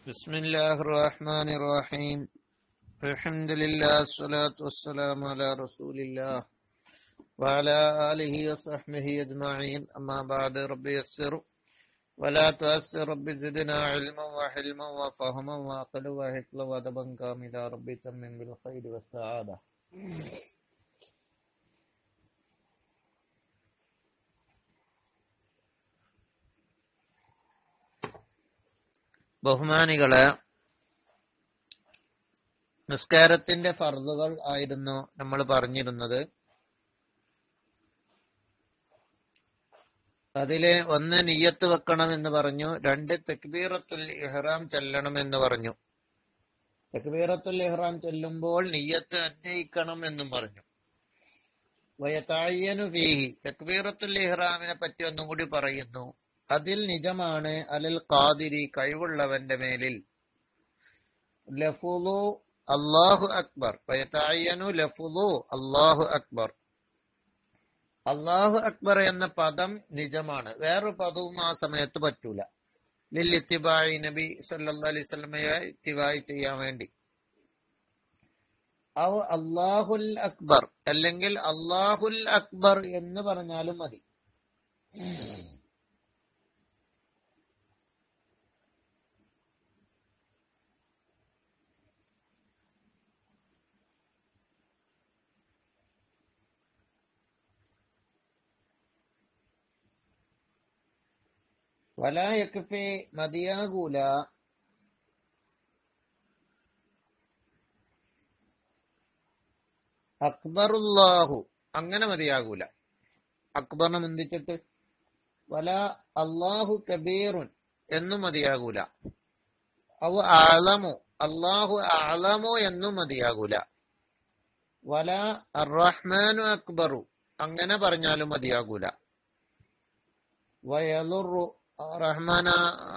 بسم الله الرحمن الرحيم. الحمد لله والصلاة والسلام على رسول الله وعلى آله وصحبه أجمعين. أما بعد، رب يسر ولا تؤسر، رب زدنا علما وحلما وفهما وعقلا وحفظا وأدبا كاملا، رب تمم بالخير والسعادة. ബഹുമാനികളെ, നിസ്കാരത്തിന്റെ ഫർളുകൾ ആയിരുന്നു നമ്മൾ പറഞ്ഞിരുന്നത്. അതില് ഒന്ന് നിയ്യത്ത് വെക്കണം എന്ന് പറഞ്ഞു, രണ്ട് തക്ബീറത്തുൽ ഇഹ്റാം ചൊല്ലണം എന്ന് പറഞ്ഞു. തക്ബീറത്തുൽ ഇഹ്റാം ചൊല്ലുമ്പോൾ നിയ്യത്ത് അന്വയിക്കണം എന്നും പറഞ്ഞു. വയതഅയ്യനു ഫീഹി, തക്ബീറത്തുൽ ഇഹ്റാമിനെ പറ്റി ഒന്നും കൂടി പറയുന്നു. അതിൽ നിജമാണ് അലൽ ഖാദിരി, കഴിവുള്ളവന്റെ മേലിൽ, ലഫ്ളു അല്ലാഹു അക്ബർ. വയതഅയ്യനു ലഫ്ളു അല്ലാഹു അക്ബർ. അല്ലാഹു അക്ബർ എന്ന പദം നിജമാണ്, വേറൊരു പദവും ആ സമയത്ത് പറ്റൂല. ലിൽ ഇത്തിബാഇ, നബി സല്ലല്ലാഹു അലൈഹി വസല്ലമയെ ഇത്തിബാഇ ചെയ്യാൻ വേണ്ടി. ഔ അല്ലാഹുൽ അക്ബർ, അല്ലെങ്കിൽ അല്ലാഹുൽ അക്ബർ എന്ന് പറഞ്ഞാലും മതി. വലാ യക്ഫി, മതിയാകൂല, അക്ബറുല്ലാഹു, അങ്ങനെ മതിയാകൂല, അക്ബറിനെ മുന്തിച്ചിട്ട്. വലാ അല്ലാഹു കബീറുൻ എന്നും മതിയാകൂല. ഔ അഅലമു, അല്ലാഹു അഅലമു എന്നും മതിയാകൂല. വലാ അർറഹ്മാനു അക്ബറു, അങ്ങനെ പറഞ്ഞാലും മതിയാകൂല. വയലുറു, റഹ്മാൻ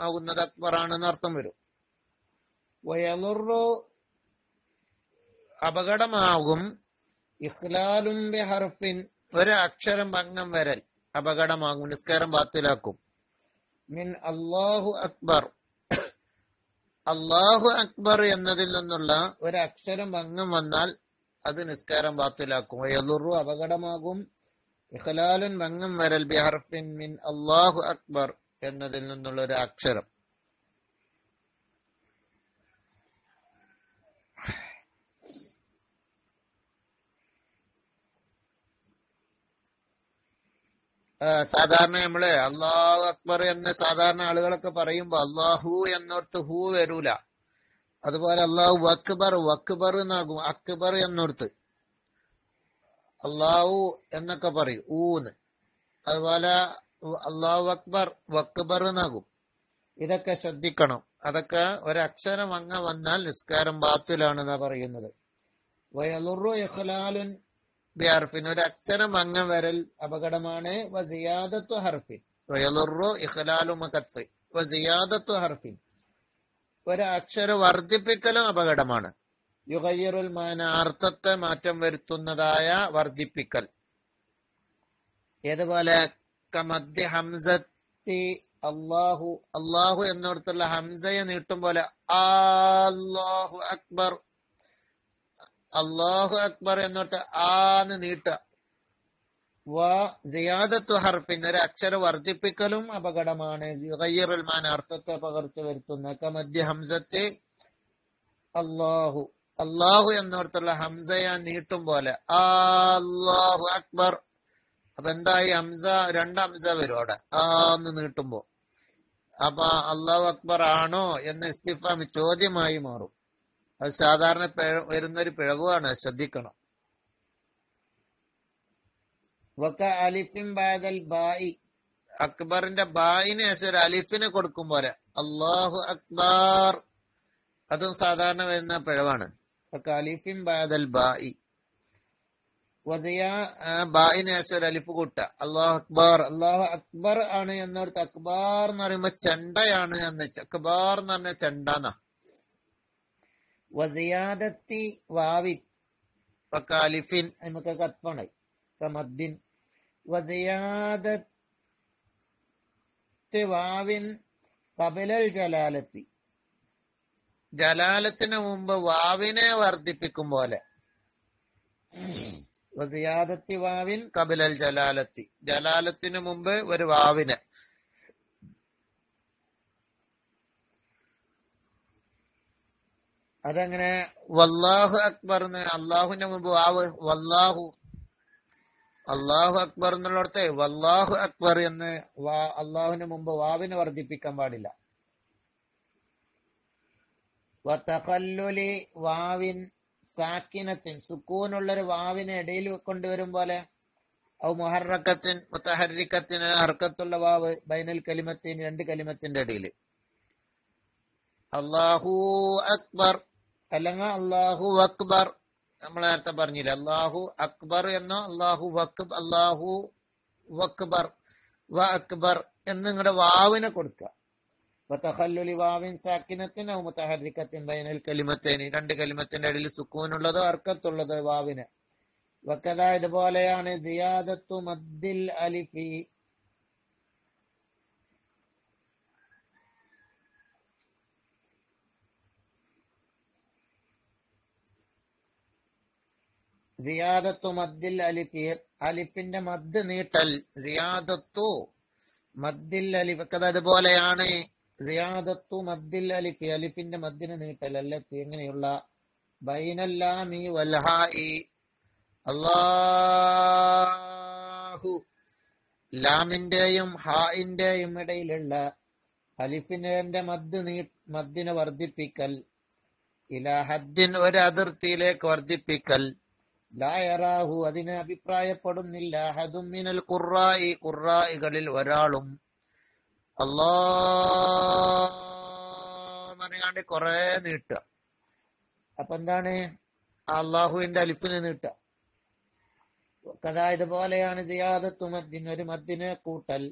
ആകുന്നത് അക്ബറാണെന്ന് അർത്ഥം വരും. വയലുറു, അപകടമാകും. ഇഖ്ലാലും ബിഹർഫിൻ, ഒരു അക്ഷരം ഭംഗം വരൽ അപകടമാകും, നിസ്കാരം ബാത്തിലാക്കും. മിൻ അല്ലാഹു അക്ബർ, അല്ലാഹു അക്ബർ എന്നതിൽ നിന്നുള്ള ഒരു അക്ഷരം ഭംഗം വന്നാൽ അത് നിസ്കാരം ബാത്തിലാക്കും. വയലുറു, അപകടമാകും. ഇഖ്ലാലുൻ, ഭംഗം വരൽ. ബിഹർഫിൻ മിൻ അല്ലാഹു അക്ബർ എന്നതിൽ നിന്നുള്ള ഒരു അക്ഷരം. സാധാരണ നമ്മള് അല്ലാഹു അക്ബർ എന്ന് സാധാരണ ആളുകളൊക്കെ പറയുമ്പോ അല്ലാഹു എന്നോർത്ത് ഹൂ വരൂല. അതുപോലെ അല്ലാഹു അക്ബർ, അക്ബർ എന്നാകും, അക്ബർ എന്നോർത്ത് അല്ലാഹു എന്നൊക്കെ പറയും, ഊന്ന്. അതുപോലെ അല്ലാഹു അക്ബർ, അക്ബർ എന്നാകും. ഇതൊക്കെ ശ്രദ്ധിക്കണം. അതൊക്കെ ഒരക്ഷരം അങ്ങ വന്നാൽ നിസ്കാരം ബാത്തിലാണെന്നാ പറയുന്നത്. വയലുറു ഇഖ്ലാലുൻ ബിഹർഫിൻ, ഒരു അക്ഷരം അങ്ങ വരൽ അപകടമാണ്. വസിയാദത്തു ഹർഫിൻ, വയലുറു ഇഖ്ലാലു മഖത്ത്, വസിയാദത്തു ഹർഫിൻ, ഒരു അക്ഷരം വർദ്ധിപ്പിക്കലും അപകടമാണ്. യുഗയ്യിറുൽ മാന, അർത്ഥത്തെ മാറ്റം വരുത്തുന്നതായ വർദ്ധിപ്പിക്കൽ. ഏതുപോലെ കമദ്ദി ഹംസത്തി അല്ലാഹു, അല്ലാഹു എന്നോടത്തുള്ള ഹംസയെ നീട്ടും പോലെ അല്ലാഹു അക്ബർ, അല്ലാഹു അക്ബർ എന്നോട്ട് ആന്ന് നീട്ടുക. വ സിയാദത്തു ഹർഫിൻ, ഒരു അക്ഷര വർദ്ധിപ്പിക്കലും അപകടമാണ്. യുഗയ്യിറുൽ മാന, അർത്ഥത്തെ പകർച്ച വരുത്തുന്ന. കമദ്ദി ഹംസത്തി അല്ലാഹു, അല്ലാഹു എന്നോടത്തുള്ള ഹംസയെ നീട്ടും പോലെ അല്ലാഹു അക്ബർ. അപ്പൊ എന്തായി? ഹംസ, രണ്ട് ഹംസ വരും അവിടെ ആന്ന് നീട്ടുമ്പോ. അപ്പൊ അല്ലാഹു അക്ബർ ആണോ എന്ന് ഇസ്തിഫാം, ചോദ്യമായി മാറും. അത് സാധാരണ വരുന്നൊരു പിഴവാണ്, ശ്രദ്ധിക്കണം. വക അലിഫിൻ ബഅദൽ ബായി, അക്ബറിന്റെ ബായിന് ശേഷം ഒരു അലിഫിനെ കൊടുക്കും പോലെ അല്ലാഹു അക്ബർ, അതും സാധാരണ വരുന്ന പിഴവാണ്. വക അലിഫിൻ ബഅദൽ ബായി, ബായിന് ശേഷം ഒരു അലിഫ് കൂട്ടുക. അല്ലാഹു അക്ബർ, അല്ലാഹു അക്ബർ ആണ് എന്നോർത്ത് അക്ബാർ എന്ന് പറയുമ്പോ ചെണ്ടയാണ് എന്ന്, അക്ബാർ എന്ന് പറഞ്ഞ ചെണ്ടാന്നാ. വസിയാദത്തി വാവിൻ, അലിഫിൻ നമുക്ക് കത്ഫാണ്, കമദ്ദിൻ. വസിയാദത്തി വാവിൻ ഖബലൽ ജലാലത്തി, ജലാലത്തിന് മുമ്പ് വാവിനെ വർദ്ധിപ്പിക്കും പോലെ. സിയാദത്തി വാവിൻ കബിലൽ ജലാലത്തി, ജലാലത്തിന് മുമ്പ് ഒരു വാവിനെ. അതെങ്ങനെ? വല്ലാഹു അക്ബർ എന്ന് അള്ളാഹുവിന്റെ മുമ്പ് വാവ്, വല്ലാഹു, അള്ളാഹു അക്ബർ എന്നുള്ളിടത്ത് വല്ലാഹു അക്ബർ എന്ന് അള്ളാഹുവിന് മുമ്പ് വാവിനെ വർദ്ധിപ്പിക്കാൻ പാടില്ല. വതഖല്ലുലി വാവിൻ സാക്കിനത്തിൻ, സുക്കൂനുള്ളൊരു വാവിനെ ഇടയിൽ കൊണ്ടുവരും പോലെ. ഔ മുഹറക്കത്തിൻ മുതഹർരിക്കത്തിന്, ഹർക്കത്തുള്ള വാവ് ബൈനൽ കലിമത്തിന്, രണ്ട് കലിമത്തിന്റെ ഇടയിൽ. അല്ലാഹു അക്ബർ അല്ലെങ്കിൽ അല്ലാഹു അക്ബർ, നമ്മൾ നേരത്തെ പറഞ്ഞില്ല, അല്ലാഹു അക്ബർ എന്നോ അല്ലാഹു അക്ബർ വ അക്ബർ എന്ന് നിങ്ങളുടെ വാവിനെ കൊടുക്കുക. വതഖല്ലുലി വാവിൻ സാക്കിനത്തിൻ ഔ മുതഹർരിക്കത്തിൻ ബൈനൽ കലിമത്തൈനി, രണ്ട് കലിമത്തിന്റെ ഇടയിൽ സുക്കൂനുള്ളതോ ഹർക്കത്തുള്ളതോ വാവിനെ. വകദാ, ഇതുപോലെയാണ് സിയാദത്തു മദ്ദിൽ അലിഫി, സിയാദത്തു മദ്ദിൽ അലിഫി, അലിഫിന്റെ മദ് നീട്ടൽ. സിയാദത്തു മദ്ദിൽ അലിഫ്, അതുപോലെയാണ് സിയാദത്തു മദ്ദിൽ അലിഫി, അലിഫിന്റെ മദ്ദിന് നീട്ടൽ. അല്ലത്തി, എങ്ങനെയുള്ള? ബൈനല്ലാമി വൽഹാഇ, അല്ലാഹു ലാമിന്റെയും ഹാഇന്റെയും ഇടയിലുള്ള അലിഫിന്റെ മദ്ദിനെ വർദ്ധിപ്പിക്കൽ. ഇലാ ഹദ്ദിൻ, ഒരു അതിർത്തിയിലേക്ക് വർദ്ധിപ്പിക്കൽ. ലാ യറാഹു, അതിനെ അഭിപ്രായപ്പെടുന്നില്ല. അഹദും മിനൽ ഖുറാഇ, ഖുറാഇകളിൽ ഒരാളും. അല്ലാഹ് പറയാണ്ട് കുറെ നീട്ടുക. അപ്പൊ എന്താണ്? അള്ളാഹുവിന്റെ അലിഫിനെ നീട്ടുക. കഥാ, ഇതുപോലെയാണ് സിയാദത്തു മദ്ദിൻ, ഒരു മദ്ദിനെ കൂട്ടൽ.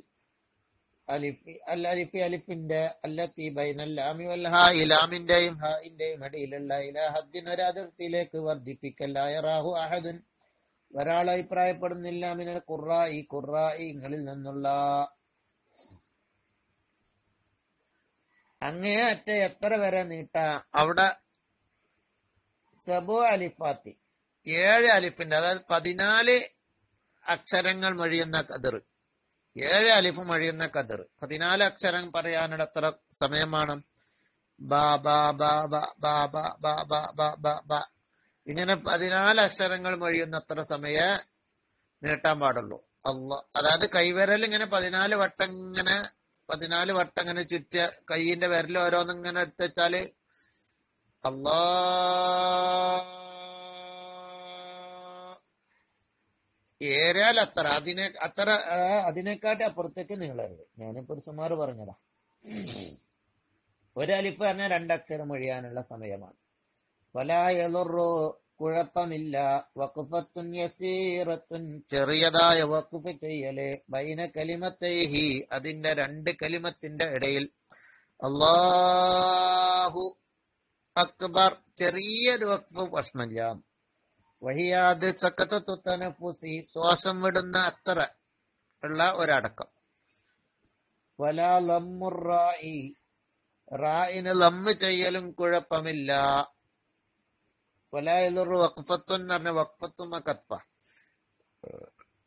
അലിഫി അൽ അലിഫി, അലിഫിന്റെ. അല്ലത്തി ബൈനൽ ലാമി വൽ ഹാഇ, ലാമിന്റെയും ഹാഇന്റെയും ഇടയിലുള്ള. ഇലാ ഹദ്ദിൻ, ഒരു അതിർത്തിയിലേക്ക് വർദ്ധിപ്പിക്കൽ. ലാ യറാഹു അഹദുൻ, ഒരാൾ അഭിപ്രായപ്പെടുന്നില്ല. മിനൽ ഖുറാഇ, ഖുറാഇങ്ങളിൽ നിന്നുള്ള. അങ്ങേയറ്റ എത്ര വരെ നീട്ടാ? അവിടെ സബു അലിഫാത്തി, 7 അലിഫിന്റെ, അതായത് 14 അക്ഷരങ്ങൾ മൊഴിയുന്ന കതിർ, 7 അലിഫ് മൊഴിയുന്ന കതിർ. 14 അക്ഷരം പറയാനുള്ള എത്ര സമയമാണ്? ബാ ബാ ബാ ബാ ബാ ബാ ബാ ബാ ബാ ബാ ബാ, ഇങ്ങനെ 14 അക്ഷരങ്ങൾ മൊഴിയുന്ന അത്ര സമയം നീട്ടാൻ പാടുള്ളൂ. അതായത് കൈവിരൽ ഇങ്ങനെ 14 വട്ടം ഇങ്ങനെ ചുറ്റിയ, കൈയിന്റെ വിരൽ ഓരോന്നിങ്ങനെ എടുത്ത് വെച്ചാല് ഏറിയാൽ അത്ര, അതിനെക്കാട്ടി അപ്പുറത്തേക്ക് നീളരുത്. ഞാനിപ്പോ ഒരു സുമാറ് പറഞ്ഞതാ. ഒരു അലിഫ് പറഞ്ഞാൽ 2 അക്ഷരം ഒഴിയാനുള്ള സമയമാണ്. വലാ യളുറു, കുഴപ്പമില്ല. വഖഫത്തുൻ യസീറത്തുൻ, ചെറിയതായ വഖഫ് ചെയ്യല്. ബൈന കലിമത്തൈഹി, അതിന്റെ 2 കലിമത്തിന്റെ ഇടയിൽ. അല്ലാഹു അക്ബർ, ചെറിയൊരു വഖഫ് പ്രശ്നമില്ല. വഹിയാദ് സക്കത്തു തനഫുസി, ശ്വാസം വിടുന്ന അത്ര ഉള്ള ഒരടക്കം. വലാ ലമ്മുർ റാഇ, റാഇന് ലമ്മ് ചെയ്യലും കുഴപ്പമില്ല. വലാ യളുറു വഖഫത്തുൻ എന്ന് പറഞ്ഞ വഖഫത്തുമ കത്ഫ.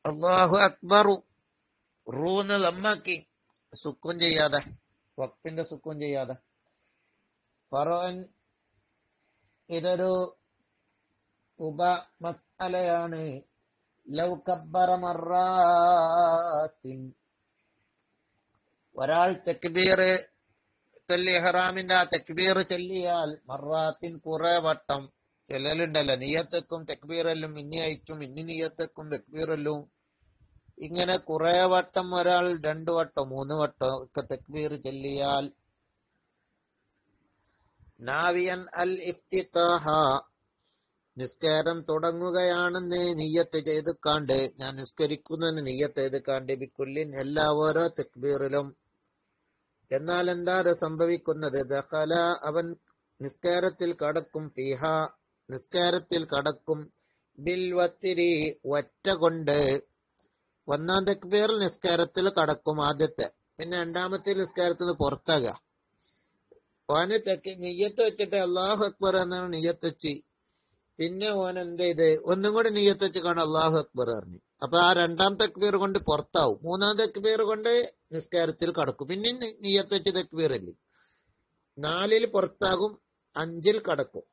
അല്ലാഹു അക്ബറു, റൂന്ന് ലമ്മാക്കി, സുക്കൂൻ ചെയ്യാതെ, വഖഫിന്റെ സുക്കൂൻ ചെയ്യാതെ. ഫറോൻ, ഇതൊരു ഉപ മസ്അലയാണ്. ലൗ കബ്ബറ മറാത്തിൻ, ഒരാൾ തക്ബീർ ഇഹ്റാമിന്റെ ആ തക്ബീർ ചൊല്ലിയാൽ, മറാത്തിൻ കുറെ വട്ടം. ചിലലുണ്ടല്ലോ നിയ്യത്തുക്കും തക്ബീറല്ലും, ഇന്നി അയച്ചും ഇന്നി നിയ്യത്തുക്കും തക്ബീറല്ലും, ഇങ്ങനെ കുറെ വട്ടം ഒരാൾ 2 വട്ടോ 3 വട്ടോ ഒക്കെ തക്ബീർ ചൊല്ലിയാൽ. നാവിയൻ അൽ ഇഫ്തിതാഹ, നിസ്കാരം തുടങ്ങുകയാണെന്ന് നിയ്യത്ത് ചെയ്തുകാണ്ട്, ഞാൻ നിസ്കരിക്കുന്നെന്ന് നിയ്യത്ത് ചെയ്തുകാണ്ട്, ബിക്കുല്ലിൻ, എല്ലാ ഓരോ തക്ബീറിലും. എന്നാൽ എന്താ സംഭവിക്കുന്നത്? ദഖല, അവൻ നിസ്കാരത്തിൽ കടക്കും. ഫിഹ, നിസ്കാരത്തിൽ കടക്കും. ബിൽ വത്തിരി, ഒറ്റ കൊണ്ട്. 1-ാം തക്ബീറിൽ നിസ്കാരത്തിൽ കടക്കും ആദ്യത്തെ, പിന്നെ 2-ാമത്തെ നിസ്കാരത്തിൽ പുറത്താകുക. ഓന് നിയ്യത്ത് വെച്ചിട്ട് അള്ളാഹു അക്ബർ എന്നാണ് നിയ്യത്ത് വെച്ച്. പിന്നെ ഓൻ എന്ത് ചെയ്ത് ഒന്നും കൂടി നിയ്യത്ത് വെച്ച് കാണാൻ അള്ളാഹു അക്ബർ പറഞ്ഞു. അപ്പൊ ആ രണ്ടാം തക്ബീർ കൊണ്ട് പുറത്താവും. മൂന്നാം തക്ബീർ കൊണ്ട് നിസ്കാരത്തിൽ കടക്കും. പിന്നെ നിയ്യത്ത് വെച്ച് തക്ബീർ അല്ലേ, 4 പുറത്താകും, 5 കടക്കും.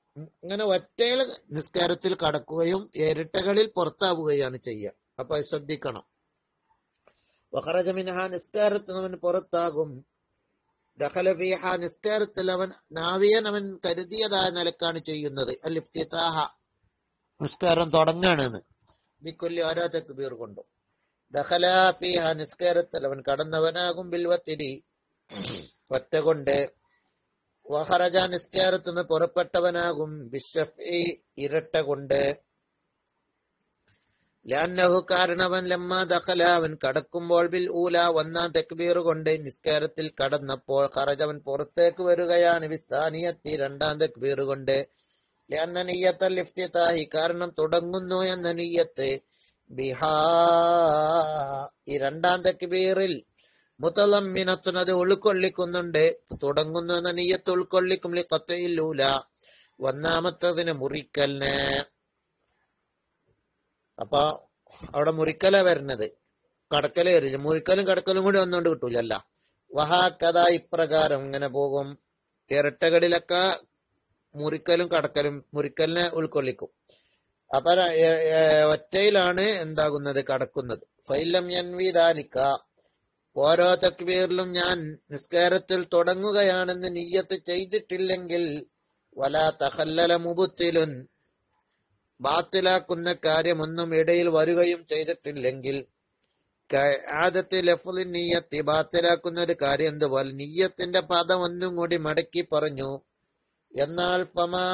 ഇങ്ങനെ ഒറ്റയിൽ നിസ്കാരത്തിൽ കടക്കുകയും ഇരട്ടകളിൽ പുറത്താവുകയാണ് ചെയ്യുക. അപ്പൊ ശ്രദ്ധിക്കണം. വഖറജ മിൻഹ, നിസ്കാരത്തിൽ അവൻ പുറത്താകും. ദഖല ഫീഹ, നിസ്കാരത്തിൽ അവൻ നാവിയൻ അവൻ കരുതിയതായ നിലക്കാണ് ചെയ്യുന്നത്. അൽ ഇഫ്തിതാഹ, നിസ്കാരം തുടങ്ങാണെന്ന്. ബിക്കുല്ലി, ഓരോ തക്ബീർ കൊണ്ടും. ദഖല ഫീഹ, നിസ്കാരത്തിൽ അവൻ കടന്നവനാകും. ബിൽവത്തിരി, ഒറ്റ കൊണ്ട്. വഖറജ, നിസ്കാരത്തിൽ നിന്ന് പുറപ്പെട്ടവനാകും. ബിശ്ശഫ്ഇ, ഇരട്ട കൊണ്ട്. ലഅന്നഹു, കാരണവൻ ലമ്മ ദഖല, അവൻ കടക്കുമ്പോൾ, ബിൽ ഊല, ഒന്നാം തക്ബീർ കൊണ്ട് നിസ്കാരത്തിൽ കടന്നപ്പോൾ, ഖറജവൻ പുറത്തേക്ക് വരികയാണ്. ബിസ്സാനിയത്തി, രണ്ടാം തക്ബീർ കൊണ്ട്. ലഅന്ന നിയ്യത്തൽ ഇഫ്തിതാഹി, കാരണം തുടങ്ങുന്നു എന്ന നിയ്യത്ത്. ബിഹാ, ഈ രണ്ടാം തക്ബീറിൽ, മുതലമ്മിനത്തുൻ, അത് ഉൾക്കൊള്ളിക്കുന്നുണ്ട്. തുടങ്ങുന്നു എന്ന നിയ്യത്ത് ഉൾക്കൊള്ളിക്കും. ലിഖത്ഇൽ ഊല, ഒന്നാമത്തതിന് മുറിക്കലിന്. അപ്പൊ അവിടെ മുറിക്കല വരുന്നത്, കടക്കല് വരില്ല. മുറിക്കലും കടക്കലും കൂടി ഒന്നുകൊണ്ട് കിട്ടൂലല്ല. വഹാക്കഥ, ഇപ്രകാരം ഇങ്ങനെ പോകും. ഇരട്ടകളിലൊക്കെ മുറിക്കലും കടക്കലും മുറിക്കലിനെ ഉൾക്കൊള്ളിക്കും. അപ്പൊ ഒറ്റയിലാണ് എന്താകുന്നത്, കടക്കുന്നത്. ഫൈലം യൻവി ദാലിക, ഓരോ തക്ബീറിലും ഞാൻ നിസ്കാരത്തിൽ തുടങ്ങുകയാണെന്ന് നിയ്യത്ത് ചെയ്തിട്ടില്ലെങ്കിൽ, വലാ തഖല്ലല മുബ്തിലുൻ, ബാത്തിലാക്കുന്ന കാര്യമൊന്നും ഇടയിൽ വരികയും ചെയ്തിട്ടില്ലെങ്കിൽ, ആദത്തെ ലഫ്ളിൻ നിയ്യത്തി, ബാത്തിലാക്കുന്ന ഒരു കാര്യം എന്തുപോലെ നിയ്യത്തിന്റെ പദം ഒന്നും കൂടി മടക്കി പറഞ്ഞു. എന്നാൽ ഫമാ,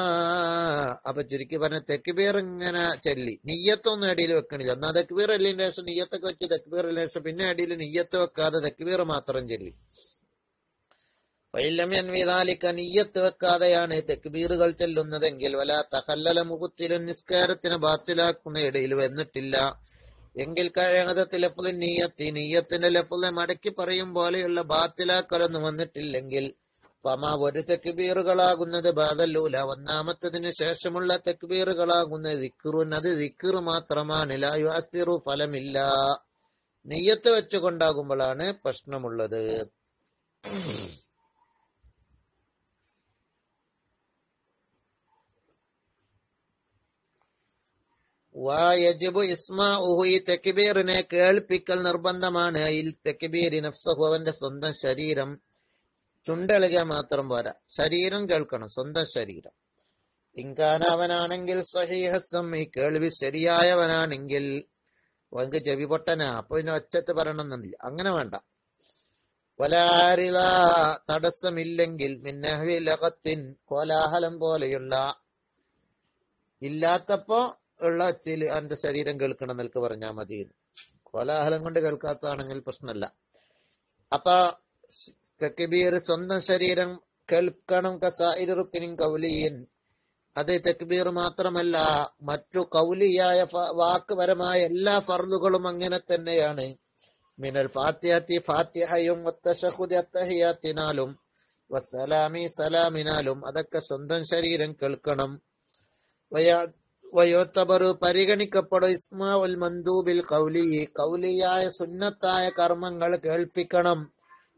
അപ്പൊ ചുരുക്കി പറഞ്ഞ തക്ബീർ ഇങ്ങനെ ചൊല്ലി നിയ്യത്തൊന്നും ഇടയിൽ വെക്കണില്ല. ഒന്നാ തക്ബീർ അല്ലിന്റെ ശേഷം നിയ്യത്തൊക്കെ വെച്ച് തക്ബീറിന് ശേഷം പിന്നെ ഇടയിൽ നിയ്യത്ത് വെക്കാതെ തക്ബീർ മാത്രം ചൊല്ലി. നിയ്യത്ത് വെക്കാതെയാണ് തക്ബീറുകൾ ചെല്ലുന്നതെങ്കിൽ, വലാ തഖല്ലല മുബ്തിലുൻ, നിസ്കാരത്തിന് ബാത്തിലാക്കുന്ന ഇടയിൽ വന്നിട്ടില്ല എങ്കിൽ, നിയ്യത്തിന്റെ ലഫ്ളിനെ മടക്കി പറയും പോലെയുള്ള ബാത്തിലാക്കലൊന്നും വന്നിട്ടില്ലെങ്കിൽ, ഫമാ, ഒരു തക്ബീറുകളാകുന്നത് ബഅദല്ലൂല, ഒന്നാമത്തതിന് ശേഷമുള്ള തക്ബീറുകളാകുന്നത് ദിക്റുൻ, അത് ദിക്ർ മാത്രമാണ്. ലാ യുഅസ്സിറു, ഫലമില്ല. നിയ്യത്ത് വെച്ചുകൊണ്ടാകുമ്പോഴാണ് പ്രശ്നമുള്ളത്. വയജിബു ഇസ്മാഉഹു, ഈ തക്ബീറിനെ കേൾപ്പിക്കൽ നിർബന്ധമാണ്. തക്ബീരി നഫ്സഹു, അവന്റെ സ്വന്തം ശരീരം. ചുണ്ടളിക മാത്രം പോരാ, ശരീരം കേൾക്കണം, സ്വന്തം ശരീരം. ഇൻകാന, അവനാണെങ്കിൽ സഹീഹ സമീ, കേൾവി ശരിയായവനാണെങ്കിൽ. അവൻക്ക് ചെവി പൊട്ടനാ, അപ്പൊ ഇനി ഒച്ചത്ത് പറയണമെന്നില്ല, അങ്ങനെ വേണ്ട. വലാരില, തടസ്സമില്ലെങ്കിൽ. മിന്നഹ്വി ലഗത്തിൻ, കോലാഹലം പോലെയുള്ള, ഇല്ലാത്തപ്പോ ഉള്ള ഒച്ചയിൽ അവന്റെ ശരീരം കേൾക്കണം എന്നൊക്കെ പറഞ്ഞാൽ മതി. കോലാഹലം കൊണ്ട് കേൾക്കാത്തതാണെങ്കിൽ പ്രശ്നമല്ല. അപ്പൊ തക്ബീർ സ്വന്തം ശരീരം കേൾക്കണം. കസായിരി റുക്നിൻ കൗലിയിൻ, അത് തക്ബീർ മാത്രമല്ല, മറ്റു കൗലിയായ വാക്കുപരമായ എല്ലാ ഫർളുകളും അങ്ങനെ തന്നെയാണ്. മിനൽ ഫാത്തിഹത്തി, ഫാത്തിഹയും, വത്തശഹുദി, അത്തഹിയാത്തിനാലും, വസ്സലാമി, സലാമിനാലും, അതൊക്കെ സ്വന്തം ശരീരം കേൾക്കണം. വയോത്തബറു, പരിഗണിക്കപ്പെടും. ഇസ്മാഉൽ മന്ദൂബിൽ ഖൗലി, ഖൗലിയായ സുന്നത്തായ കർമ്മങ്ങൾ കേൾപ്പിക്കണം.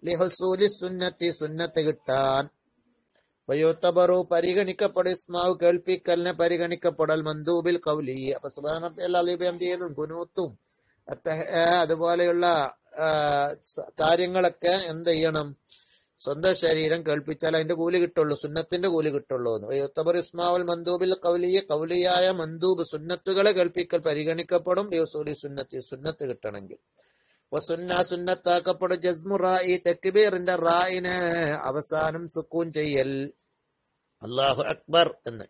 ലിഹുസൂലി സുന്നത്തി, സുന്നത്ത് കിട്ടാൻ. വയോത്തബറു, പരിഗണിക്കപ്പെടും. ഇസ്മാഉ, കേൾപ്പിക്കലിനെ പരിഗണിക്കപ്പെടൽ. മന്ദൂബിൽ ഖൗലി, അപ്പൊ സുബ്ഹാനല്ലാഹി കുനൂത്തും അതുപോലെയുള്ള കാര്യങ്ങളൊക്കെ എന്ത് ചെയ്യണം, സ്വന്തം ശരീരം കേൾപ്പിച്ചാൽ അതിന്റെ കൂലി കിട്ടുള്ളൂ, സുന്നത്തിന്റെ കൂലി കിട്ടുള്ളൂ. യുത്തബർ ഇസ്മാഉൽ മന്ദൂബിൽ ഖൗലിയ, ഖൗലിയായ മന്ദൂബ് സുന്നത്തുകളെ കേൾപ്പിക്കൽ പരിഗണിക്കപ്പെടും. ലിഉസൂലി സുന്നത്തി, സുന്നത്ത് കിട്ടണമെങ്കിൽ. വസുന്ന, സുന്നത്താക്കപ്പെടും. ജസ്മു റായി, തക്ബീറിന്റെ റായിന് അവസാനം സുക്കൂൻ ചെയ്യൽ, അല്ലാഹു അക്ബർ എന്ന്.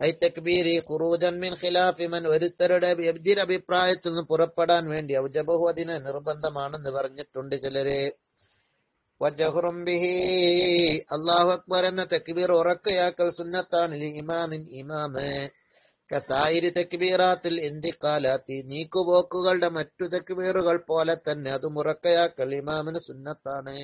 ഐ തക്ബീരി ഖുറൂജൻ മിൻ ഖിലാഫി മൻ, ഒരുത്തരുടെ എതിരഭിപ്രായത്തിൽ നിന്ന് പുറപ്പെടാൻ വേണ്ടി. ഔജബഹു, അതിന് നിർബന്ധമാണെന്ന് പറഞ്ഞിട്ടുണ്ട് ചിലര്. വജഹ്റും ബിഹി, അല്ലാഹു അക്ബർ എന്ന തക്ബീർ ഉറക്കയാക്കൽ സുന്നത്താണ്. ഇമാമിൻ, ഇമാമ്. കസായിരി തക്ബീറാത്തിൽ ഇന്തിഖാലാത്തി, നീക്കുപോക്കുകളുടെ മറ്റു തക്ബീറുകൾ പോലെ തന്നെ അത് ഉറക്കയാക്കൽ ഇമാമിന് സുന്നത്താണ്.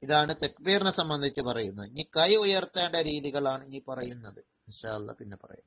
ഇതാണ് തക്ബീറിനെ സംബന്ധിച്ച് പറയുന്നത്. ഇനി കൈ ഉയർത്തേണ്ട രീതികളാണ് ഇനി പറയുന്നത്. ഇൻഷാ അല്ലാഹ് പിന്നെ പറയാം.